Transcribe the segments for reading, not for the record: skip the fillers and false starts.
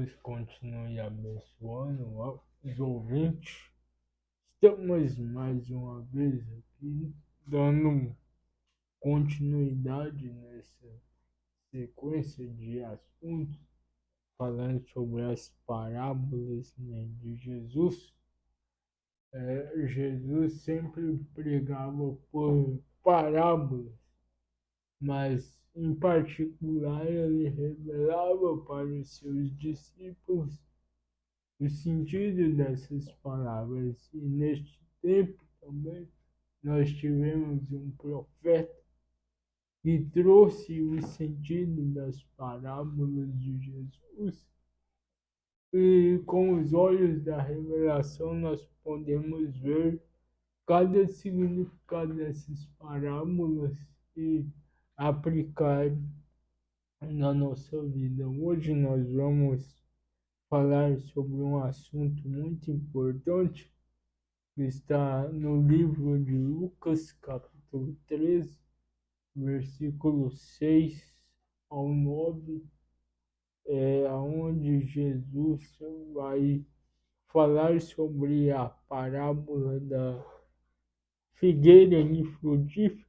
Deus continue abençoando os ouvintes. Estamos mais uma vez aqui dando continuidade nessa sequência de assuntos, falando sobre as parábolas, né, de Jesus. Jesus sempre pregava por parábolas, mas em particular ele revelava para os seus discípulos o sentido dessas palavras. E neste tempo também nós tivemos um profeta que trouxe o sentido das parábolas de Jesus. E com os olhos da revelação nós podemos ver cada significado dessas parábolas e aplicar na nossa vida. Hoje nós vamos falar sobre um assunto muito importante que está no livro de Lucas, capítulo 13, versículo 6 ao 9, onde Jesus vai falar sobre a parábola da figueira infrutífera.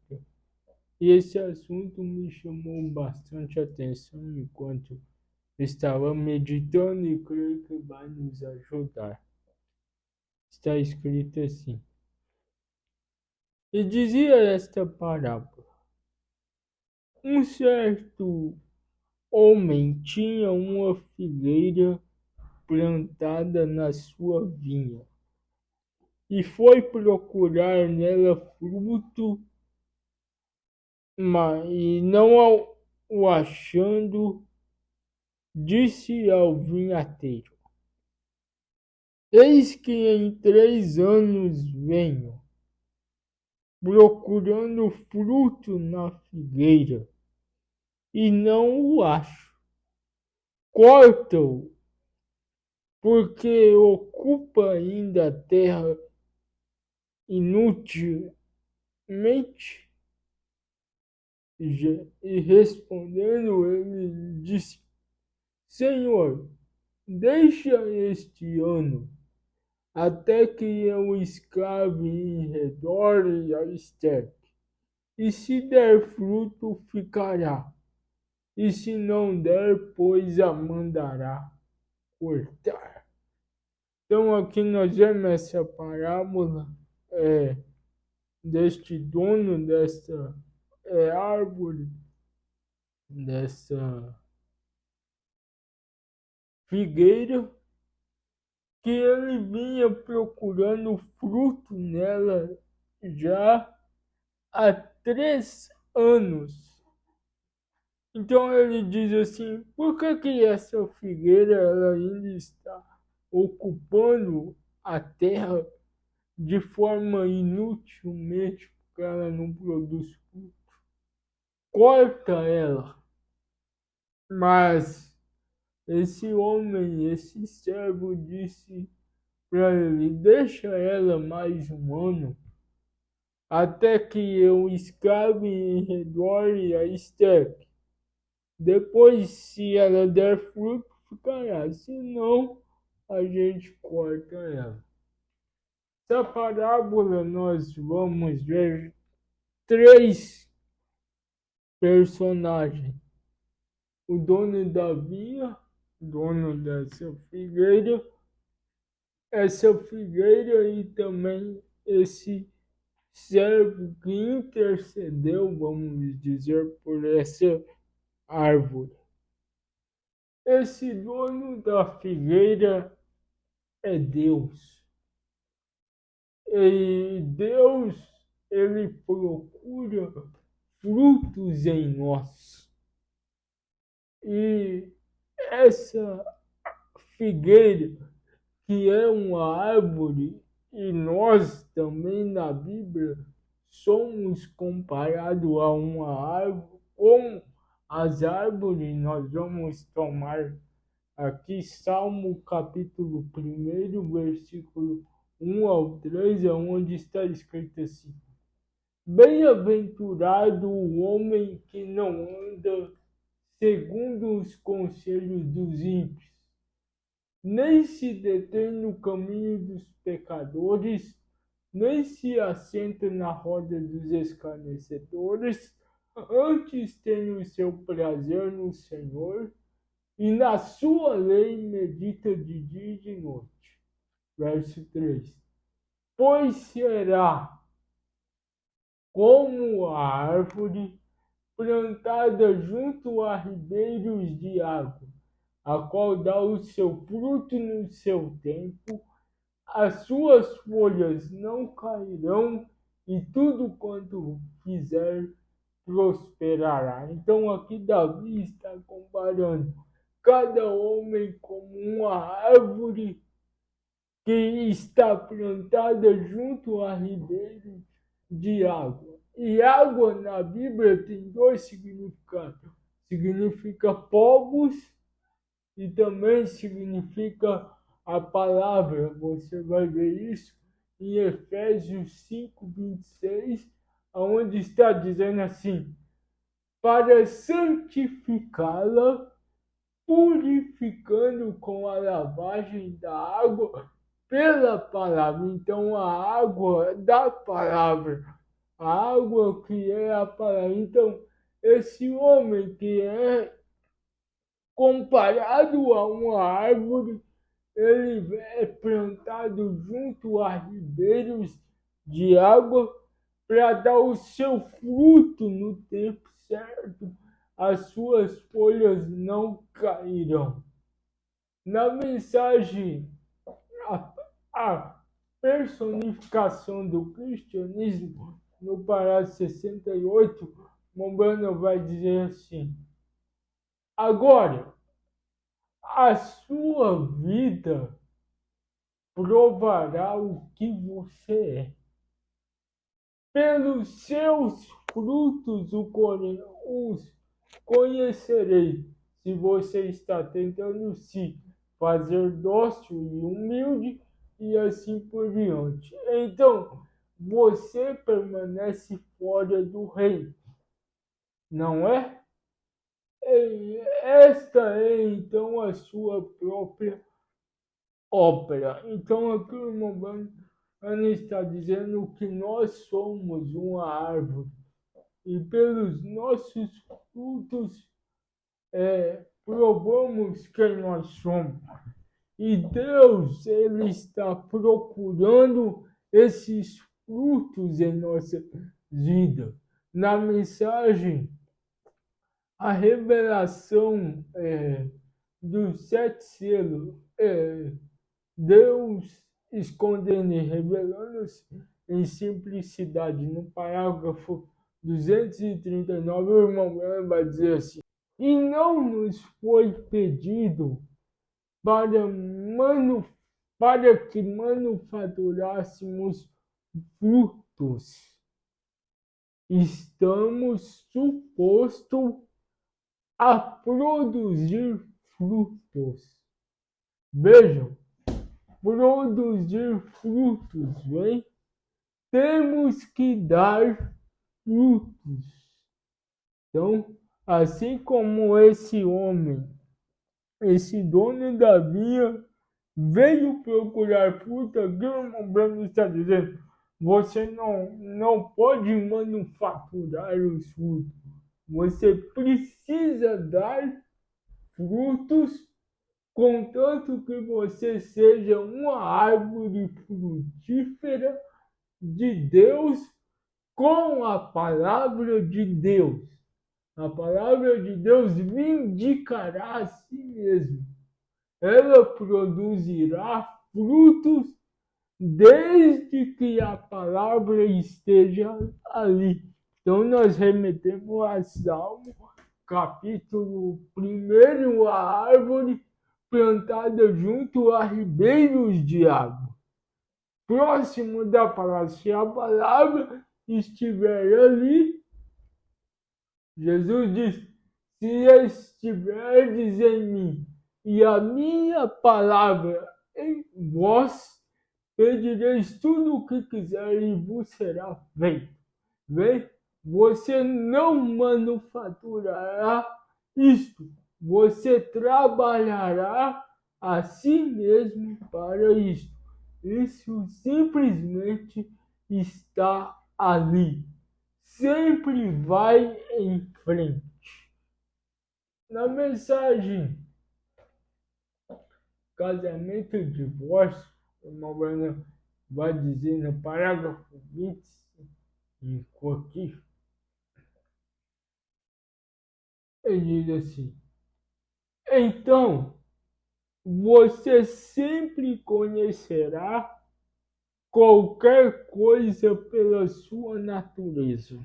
E esse assunto me chamou bastante atenção enquanto estava meditando e creio que vai nos ajudar. Está escrito assim: e dizia esta parábola: um certo homem tinha uma figueira plantada na sua vinha e foi procurar nela fruto, e não o achando, disse ao vinhateiro: eis que em 3 anos venho procurando fruto na figueira e não o acho. Corta-o, porque ocupa ainda a terra inutilmente. E respondendo ele disse: Senhor, deixa este ano, até que eu escave em redor e a esterque. E se der fruto, ficará. E se não der, pois a mandará cortar. Então aqui nós vemos essa parábola deste dono dessa árvore, dessa figueira, que ele vinha procurando fruto nela já há 3 anos. Então ele diz assim: por que essa figueira ela ainda está ocupando a terra de forma inutilmente, porque ela não produz fruto? Corta ela. Mas esse homem, esse servo, disse para ele: deixa ela mais um ano, até que eu escave em redor e a esterque. Depois, se ela der fruto, ficará. Se não, a gente corta ela. Essa parábola nós vamos ver 3 personagens: o dono da vinha, dono dessa figueira, essa figueira e também esse servo que intercedeu, vamos dizer, por essa árvore. Esse dono da figueira é Deus. E Deus, ele procura frutos em nós. E essa figueira, que é uma árvore, e nós também na Bíblia somos comparados a uma árvore, como as árvores. Nós vamos tomar aqui Salmo capítulo 1, versículo 1 ao 3, onde está escrito assim: bem-aventurado o homem que não anda segundo os conselhos dos ímpios, nem se detém no caminho dos pecadores, nem se assenta na roda dos escarnecedores, antes tem o seu prazer no Senhor, e na sua lei medita de dia e de noite. Verso 3. Pois será como a árvore plantada junto a ribeiros de água, a qual dá o seu fruto no seu tempo, as suas folhas não cairão, e tudo quanto fizer prosperará. Então aqui Davi está comparando cada homem como uma árvore que está plantada junto a ribeiros de água. E água na Bíblia tem dois significados. Significa povos e também significa a palavra. Você vai ver isso em Efésios 5:26, onde está dizendo assim: para santificá-la, purificando com a lavagem da água pela palavra. Então a água da palavra, a água que é a palavra. Então esse homem que é comparado a uma árvore, ele é plantado junto a ribeiros de água para dar o seu fruto no tempo certo. As suas folhas não cairão. Na mensagem, a personificação do cristianismo, no parágrafo 68, Mombrana vai dizer assim: agora, a sua vida provará o que você é. Pelos seus frutos os conhecerei. Se você está tentando se fazer dócil e humilde, e assim por diante. Então, você permanece fora do reino, não é? Esta é então a sua própria ópera. Então aqui o irmão Ana está dizendo que nós somos uma árvore e pelos nossos frutos provamos quem nós somos. E Deus, Ele está procurando esses frutos em nossa vida. Na mensagem, a revelação dos 7 selos, Deus escondendo e revelando-se em simplicidade. No parágrafo 239, o irmão vai dizer assim: e não nos foi pedido para que manufaturássemos frutos. Estamos supostos a produzir frutos. Vejam, produzir frutos, hein? Temos que dar frutos. Então, assim como esse homem, esse dono da vinha, veio procurar fruta, aqui o irmão Branco está dizendo: você não pode manufaturar os frutos. Você precisa dar frutos, contanto que você seja uma árvore frutífera de Deus com a palavra de Deus. A palavra de Deus vindicará a si mesmo. Ela produzirá frutos desde que a palavra esteja ali. Então nós remetemos a Salmo, capítulo 1, a árvore plantada junto a ribeiros de água. Próximo da palavra, se a palavra estiver ali, Jesus diz: se estiverdes em mim e a minha palavra em vós, pedireis tudo o que quiser e vos será feito. Vê? Você não manufaturará isto. Você trabalhará a si mesmo para isso. Isso simplesmente está ali. Sempre vai em frente. Na mensagem Casamento e Divórcio, uma Morena vai dizer no parágrafo 25 aqui, ele diz assim: então, você sempre conhecerá qualquer coisa pela sua natureza.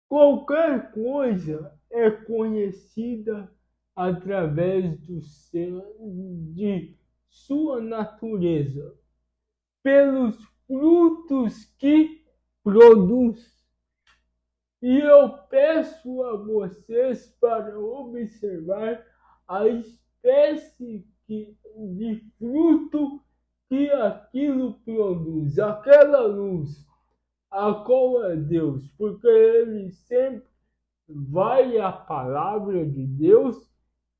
Qualquer coisa é conhecida através de sua natureza, pelos frutos que produz. E eu peço a vocês para observar a espécie de fruto que aquilo produz, aquela luz, a qual é Deus, porque ele sempre vai à palavra de Deus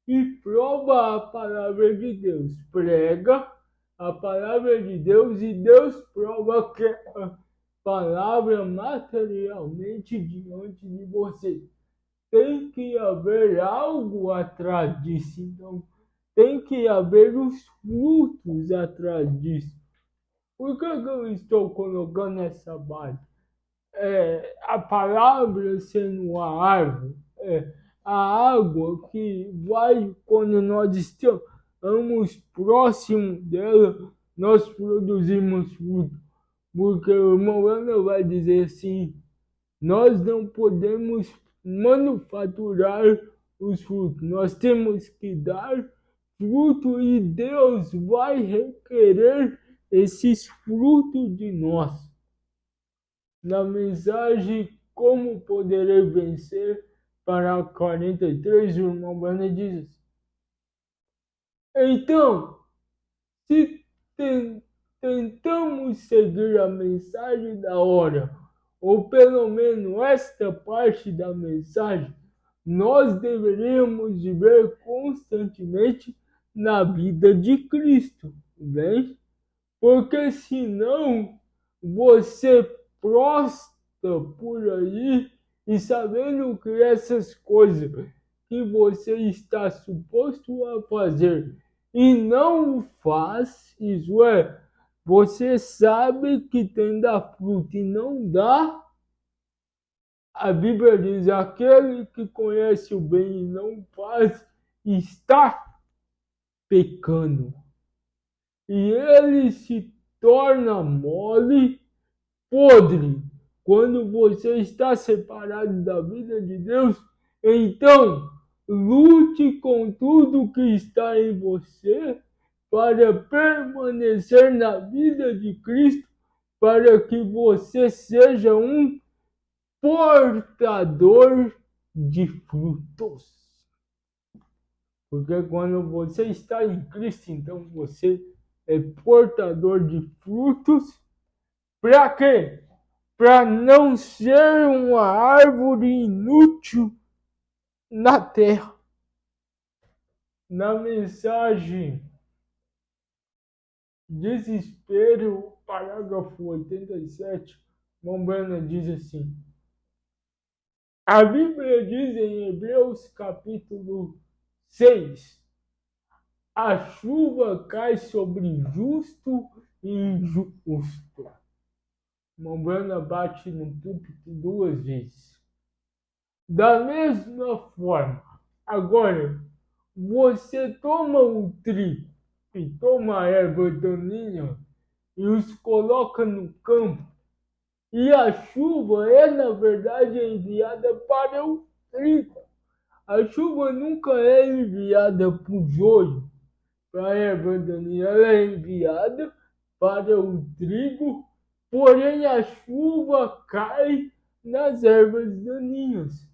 e prova a palavra de Deus, prega a palavra de Deus e Deus prova que a palavra materialmente diante de você. Tem que haver algo atrás disso, então tem que haver os frutos atrás disso. Por que eu estou colocando essa base? A palavra sendo a árvore, a água que vai, quando nós estamos próximo dela, nós produzimos fruto. Porque o irmão Ana vai dizer assim, nós não podemos manufaturar os frutos, nós temos que dar fruto e Deus vai requerer esses frutos de nós. Na mensagem Como Poderei Vencer, para 43, o irmão Bana diz assim: então, se tentamos seguir a mensagem da hora, ou pelo menos esta parte da mensagem, nós deveríamos viver constantemente na vida de Cristo, bem? Porque senão você prostra por aí e sabendo que essas coisas que você está suposto a fazer e não faz, isso é, você sabe que tem da fruta e não dá. A Bíblia diz: aquele que conhece o bem e não faz está pecando. E ele se torna mole, podre. Quando você está separado da vida de Deus, então lute com tudo que está em você para permanecer na vida de Cristo, para que você seja um portador de frutos. Porque quando você está em Cristo, então você é portador de frutos. Para quê? Para não ser uma árvore inútil na terra. Na mensagem Desespero, parágrafo 87, Mombrana diz assim: a Bíblia diz em Hebreus capítulo 6, a chuva cai sobre justo e injusto. Mombrana bate no púlpito 2 vezes. Da mesma forma, agora, você toma o trigo e toma a erva daninha e os coloca no campo, e a chuva é, na verdade, enviada para o trigo. A chuva nunca é enviada para o joio, para a erva daninha, ela é enviada para o trigo, porém a chuva cai nas ervas daninhas,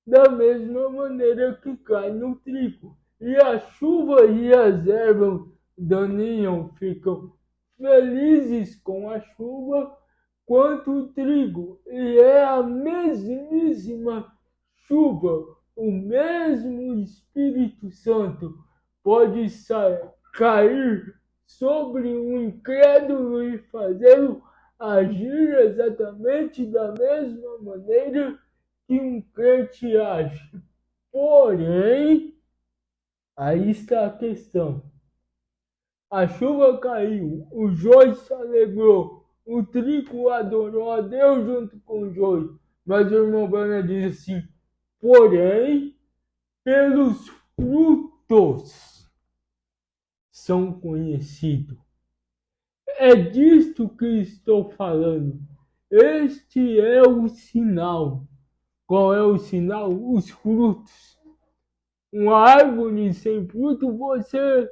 da mesma maneira que cai no trigo. E a chuva e as ervas daninhas ficam felizes com a chuva, quanto o trigo. E é a mesmíssima chuva o mesmo Espírito Santo pode cair sobre um incrédulo e fazê-lo agir exatamente da mesma maneira que um crente age. Porém, aí está a questão. A chuva caiu, o joio se alegrou, o trigo adorou a Deus junto com o joio. Mas o irmão Bana diz assim, porém, pelos frutos são conhecidos. É disto que estou falando. Este é o sinal. Qual é o sinal? Os frutos. Uma árvore sem fruto, você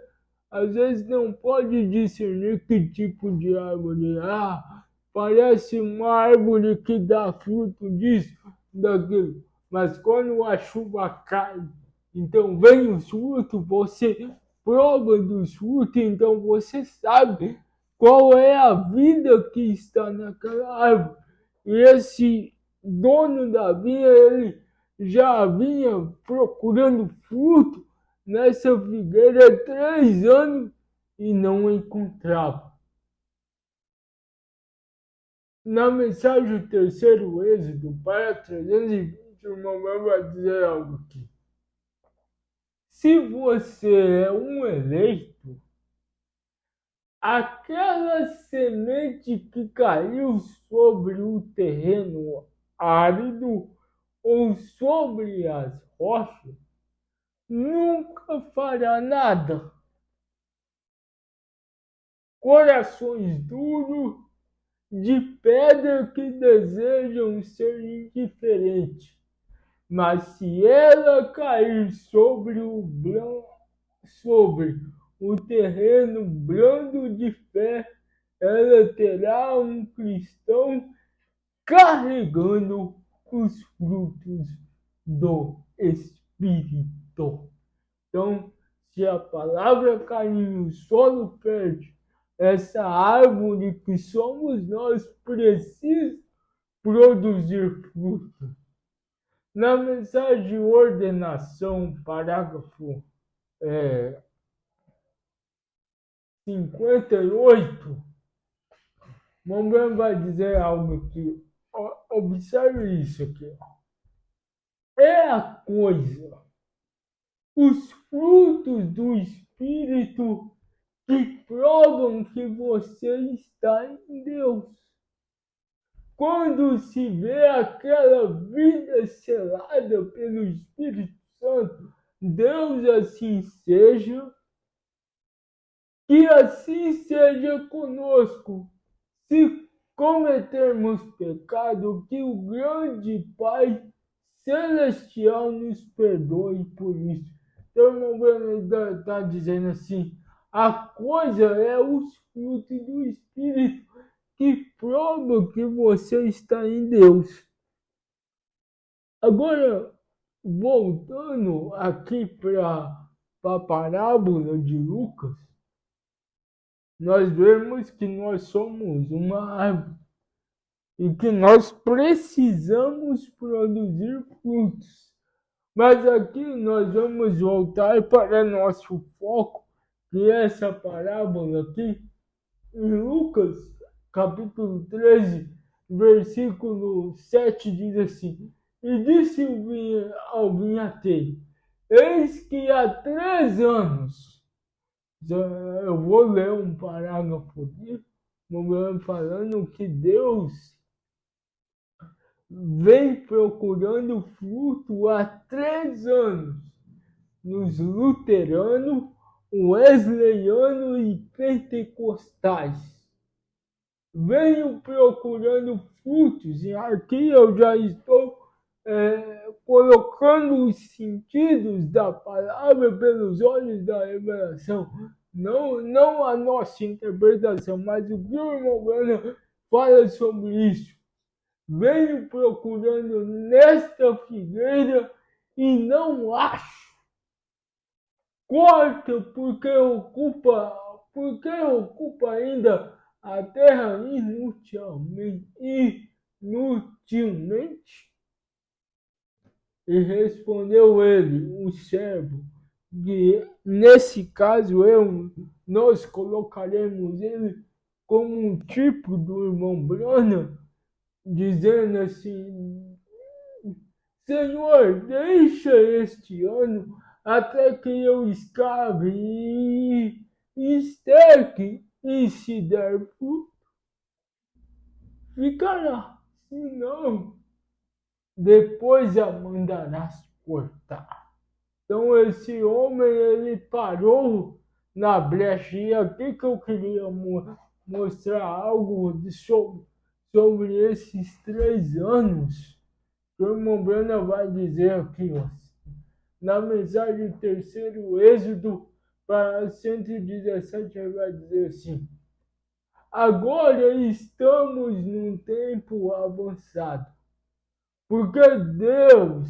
às vezes não pode discernir que tipo de árvore. Parece uma árvore que dá fruto disso, daquilo. Mas quando a chuva cai, então vem os frutos, você prova dos frutos, então você sabe qual é a vida que está naquela árvore. E esse dono da vinha, ele já vinha procurando fruto nessa figueira há 3 anos e não encontrava. Na mensagem do terceiro Êxodo, para 320, o irmão vai dizer algo aqui. Se você é um eleito, aquela semente que caiu sobre o terreno árido ou sobre as rochas, nunca fará nada. Corações duros de pedra que desejam ser indiferentes. Mas se ela cair sobre o terreno brando de fé, ela terá um cristão carregando os frutos do Espírito. Então, se a palavra cair no solo fértil, essa árvore que somos nós precisa produzir fruto. Na mensagem de ordenação, parágrafo 58, Mamãe vai dizer algo aqui. Observe isso aqui. É a coisa, os frutos do Espírito que provam que você está em Deus. Quando se vê aquela vida selada pelo Espírito Santo, Deus assim seja, que assim seja conosco. Se cometermos pecado, que o grande Pai Celestial nos perdoe por isso. Então, irmão Breno está dizendo assim, a coisa é os frutos do Espírito que provam que você está em Deus. Agora, voltando aqui para a parábola de Lucas, nós vemos que nós somos uma árvore e que nós precisamos produzir frutos. Mas aqui nós vamos voltar para nosso foco, que é essa parábola aqui, em Lucas, capítulo 13, versículo 7, diz assim, e disse ao vinhateiro, eis que há 3 anos, eu vou ler um parágrafo aqui, falando que Deus vem procurando fruto há 3 anos nos luteranos, wesleyano e pentecostais. Venho procurando frutos e aqui eu já estou colocando os sentidos da palavra pelos olhos da revelação. Não a nossa interpretação, mas o que o irmão Breno fala sobre isso. Venho procurando nesta figueira e não acho. Corta porque ocupa ainda a terra inutilmente. E respondeu ele, o servo, que nesse caso nós colocaremos ele como um tipo do irmão Branham, dizendo assim: Senhor, deixa este ano até que eu escave e esterque, e se der fruto, ficará. Se não, depois a mandarás cortar. Então esse homem, ele parou na brecha. E aqui que eu queria mostrar algo sobre esses 3 anos. O irmão Brana vai dizer aqui, ó, na mensagem terceiro Êxodo para 117, ele vai dizer assim: agora estamos num tempo avançado, porque Deus,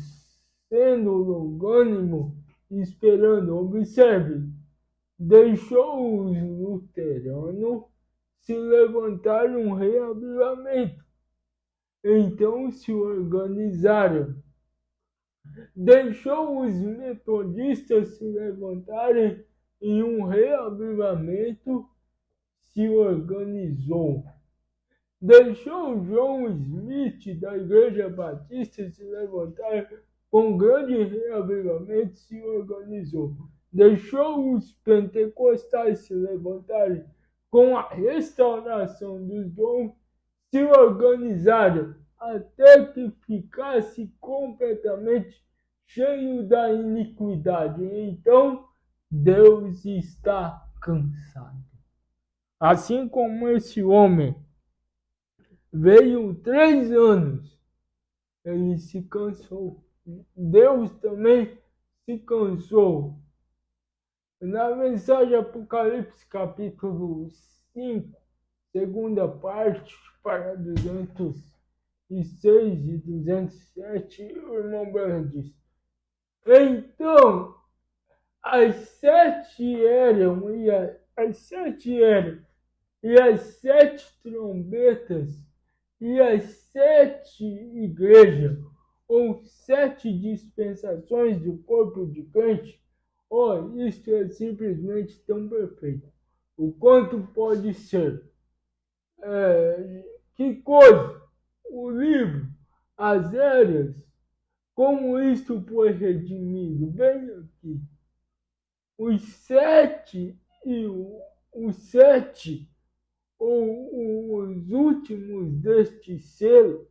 sendo longânimo, esperando, observe, deixou os luteranos se levantar um reavivamento. Então se organizaram. Deixou os metodistas se levantarem e um reavivamento se organizou. Deixou John Smith da Igreja Batista se levantar com grande reavivamento se organizou. Deixou os pentecostais se levantarem com a restauração dos dons, se organizaram até que ficasse completamente cheio da iniquidade. Então, Deus está cansado. Assim como esse homem veio 3 anos, ele se cansou. Deus também se cansou. Na mensagem Apocalipse, capítulo 5, segunda parte, para 206 e 207, o irmão Branham diz: então, as 7 eram, e as 7 eram, e as 7 trombetas, e as 7 igrejas, ou 7 dispensações do corpo de crente. Oh, isto é simplesmente tão perfeito. O quanto pode ser? Que coisa! O livro, as eras, como isto foi redimido? Bem aqui. Os 7 e os 7, ou os últimos deste selo,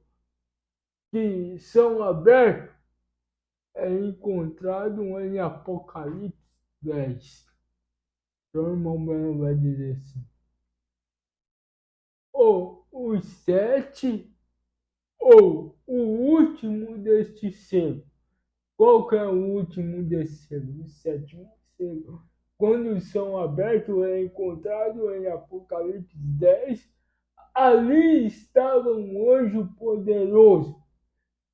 que são abertos, é encontrado em Apocalipse 10. Então, o irmão Branham vai dizer assim: ou os 7, ou o último deste selo. Qual que é o último desse selo? O 7º selo. Quando são abertos, é encontrado em Apocalipse 10. Ali estava um anjo poderoso,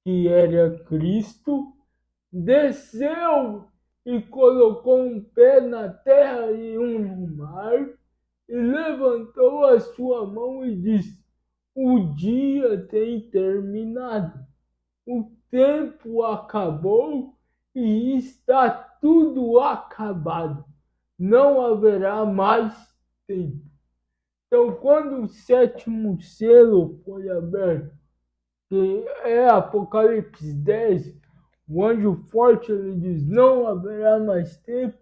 que era Cristo, desceu e colocou um pé na terra e um no mar, e levantou a sua mão e disse: o dia tem terminado, o tempo acabou e está tudo acabado, não haverá mais tempo. Então, quando o 7º selo foi aberto, que é Apocalipse 10, o anjo forte, ele diz: não haverá mais tempo.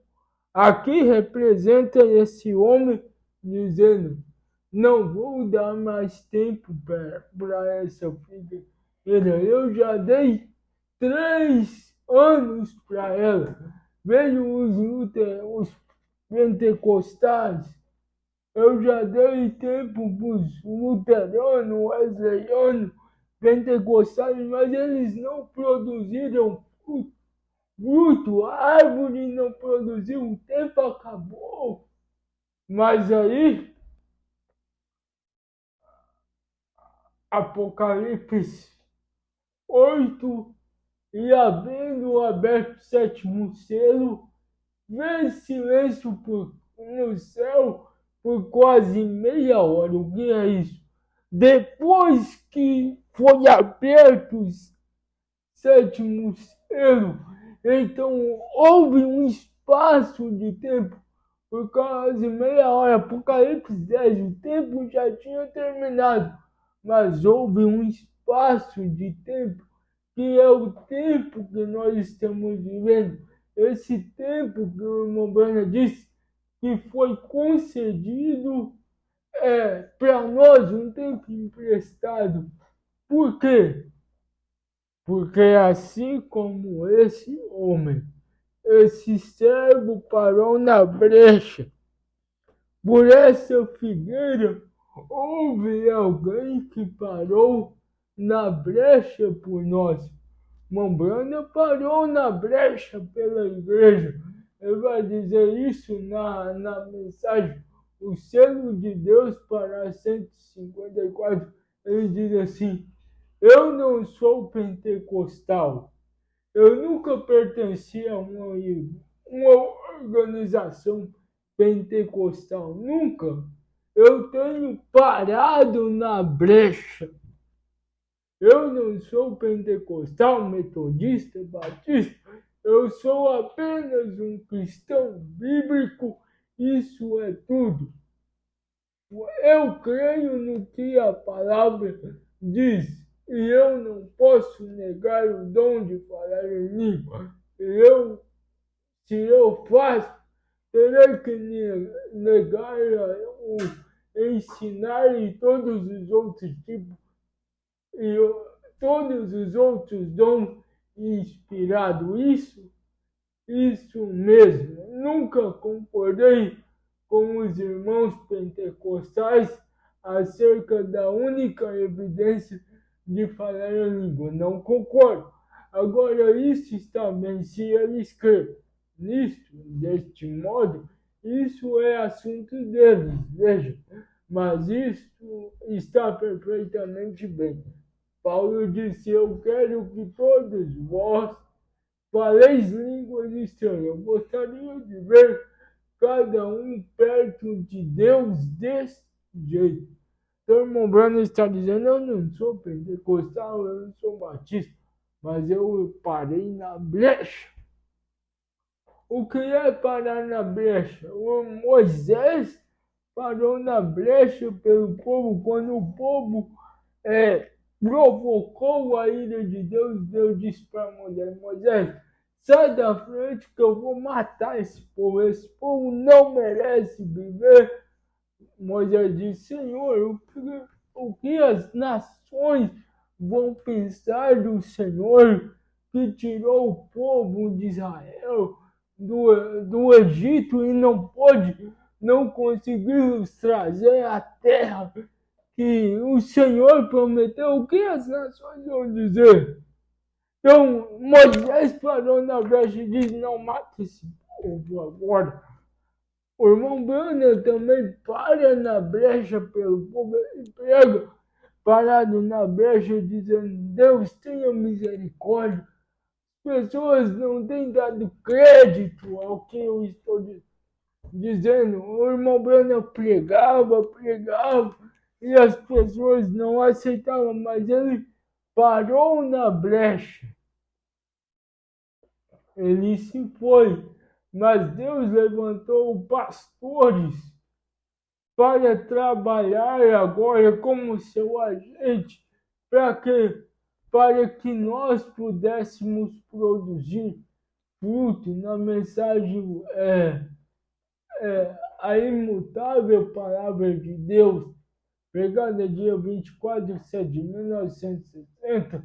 Aqui representa esse homem dizendo: não vou dar mais tempo para essa figueira. Eu já dei 3 anos para ela. Vejo os pentecostais. Eu já dei tempo para os luteranos, wesleyano, pentecostais, mas eles não produziram fruto. A árvore não produziu, o tempo acabou. Mas aí, Apocalipse 8, e havendo aberto o 7º selo, veio silêncio no céu por quase meia hora. O que é isso? Depois que foi aberto o 7º ele. Então houve um espaço de tempo, por quase meia hora, Apocalipse 10, o tempo já tinha terminado, mas houve um espaço de tempo, que é o tempo que nós estamos vivendo, esse tempo que o irmão Brana disse, que foi concedido para nós, um tempo emprestado. Por quê? Porque assim como esse homem, esse servo parou na brecha. Por essa figueira, houve alguém que parou na brecha por nós. Mombrana parou na brecha pela igreja. Ele vai dizer isso na mensagem, o selo de Deus para 154. Ele diz assim: eu não sou pentecostal. Eu nunca pertenci a uma organização pentecostal. Nunca. Eu tenho parado na brecha. Eu não sou pentecostal, metodista, batista. Eu sou apenas um cristão bíblico. Isso é tudo. Eu creio no que a palavra diz. E eu não posso negar o dom de falar em língua. Se eu faço, terei que negar o ensinar e todos os outros tipos, e todos os outros dons inspirados. Isso mesmo. Nunca concordei com os irmãos pentecostais acerca da única evidência de falar a língua. Não concordo. Agora, isso está bem, se eles creem nisso, deste modo, isso é assunto deles, veja. Mas isso está perfeitamente bem. Paulo disse: eu quero que todos vós faleis línguas estranhas. Eu gostaria de ver cada um perto de Deus desse jeito. Então, o irmão Brano está dizendo: eu não sou pentecostal, eu não sou batista, mas eu parei na brecha. O que é parar na brecha? O Moisés parou na brecha pelo povo quando o povo provocou a ira de Deus. Deus disse para Moisés: sai da frente que eu vou matar esse povo. Esse povo não merece viver. Moisés disse: Senhor, o que as nações vão pensar do Senhor que tirou o povo de Israel do Egito e não conseguiu trazer a terra que o Senhor prometeu? O que as nações vão dizer? Então Moisés parou na brecha e disse: não mate esse povo agora. O irmão Brana também para na brecha pelo povo e prega parado na brecha dizendo: Deus tenha misericórdia. As pessoas não têm dado crédito ao que eu estou dizendo. O irmão Brana pregava e as pessoas não aceitavam, mas ele parou na brecha. Ele se foi, mas Deus levantou pastores para trabalhar agora como seu agente, para que nós pudéssemos produzir fruto na mensagem, a imutável palavra de Deus, pregada dia 24 de setembro de 1960,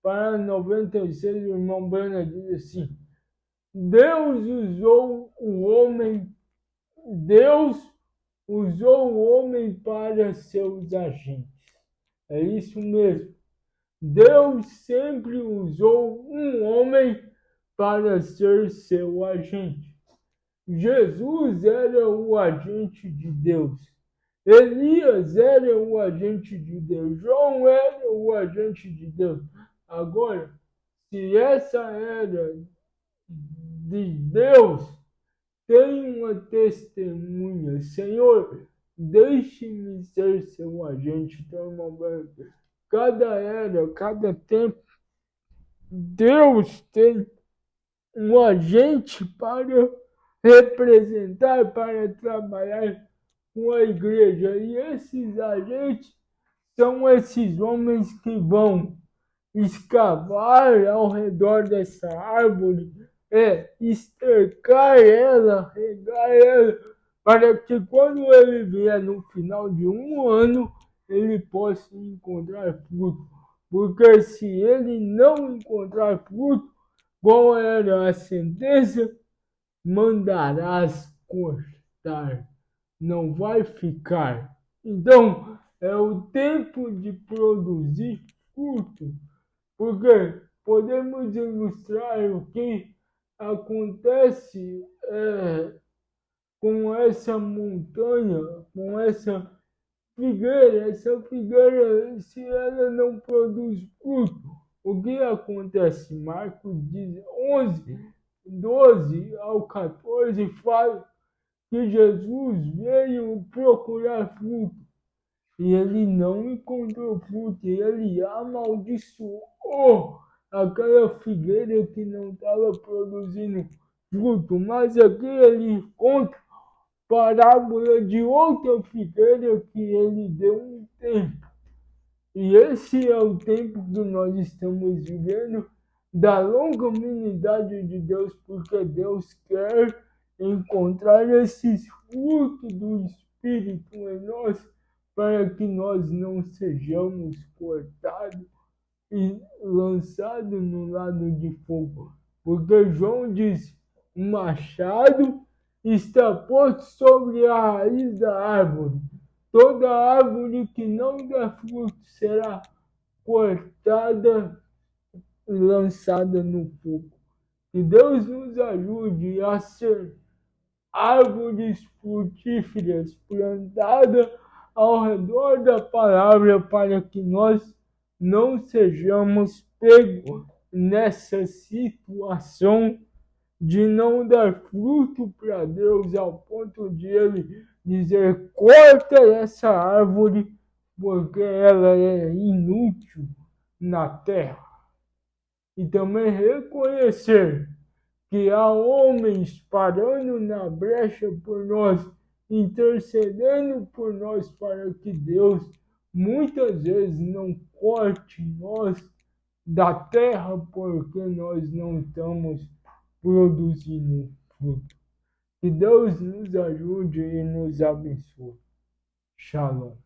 para 96, o irmão Brana diz assim: Deus usou o homem para seus agentes. É isso mesmo. Deus sempre usou um homem para ser seu agente. Jesus era o agente de Deus. Elias era o agente de Deus. João era o agente de Deus. Agora, se essa era de Deus tem uma testemunha, Senhor, deixe-me ser seu agente. Então, irmão, cada era, cada tempo Deus tem um agente para representar, para trabalhar com a igreja. E esses agentes são esses homens que vão escavar ao redor dessa árvore, estercar ela, regar ela, para que quando ele vier no final de um ano, ele possa encontrar fruto. Porque se ele não encontrar fruto, qual era a sentença? Mandarás cortar, não vai ficar. Então, é o tempo de produzir fruto, porque podemos ilustrar o que acontece com essa montanha, com essa figueira. Essa figueira, se ela não produz fruto, o que acontece? Marcos 11, 12 ao 14 fala que Jesus veio procurar fruto e ele não encontrou fruto, e ele amaldiçoou aquela figueira que não estava produzindo fruto. Mas aqui ele conta parábola de outra figueira que ele deu um tempo. E esse é o tempo que nós estamos vivendo, da longanimidade de Deus, porque Deus quer encontrar esses frutos do Espírito em nós, para que nós não sejamos cortados e lançados no lado de fogo. Porque João diz: o machado está posto sobre a raiz da árvore. Toda árvore que não dá fruto será cortada e lançada no fogo. Que Deus nos ajude a ser árvores frutíferas plantadas ao redor da palavra, para que nós não sejamos pegos nessa situação de não dar fruto para Deus, ao ponto de ele dizer: corta essa árvore, porque ela é inútil na terra. E também reconhecer que há homens parando na brecha por nós, intercedendo por nós, para que Deus muitas vezes não corte nós da terra, porque nós não estamos produzindo fruto. Que Deus nos ajude e nos abençoe. Shalom.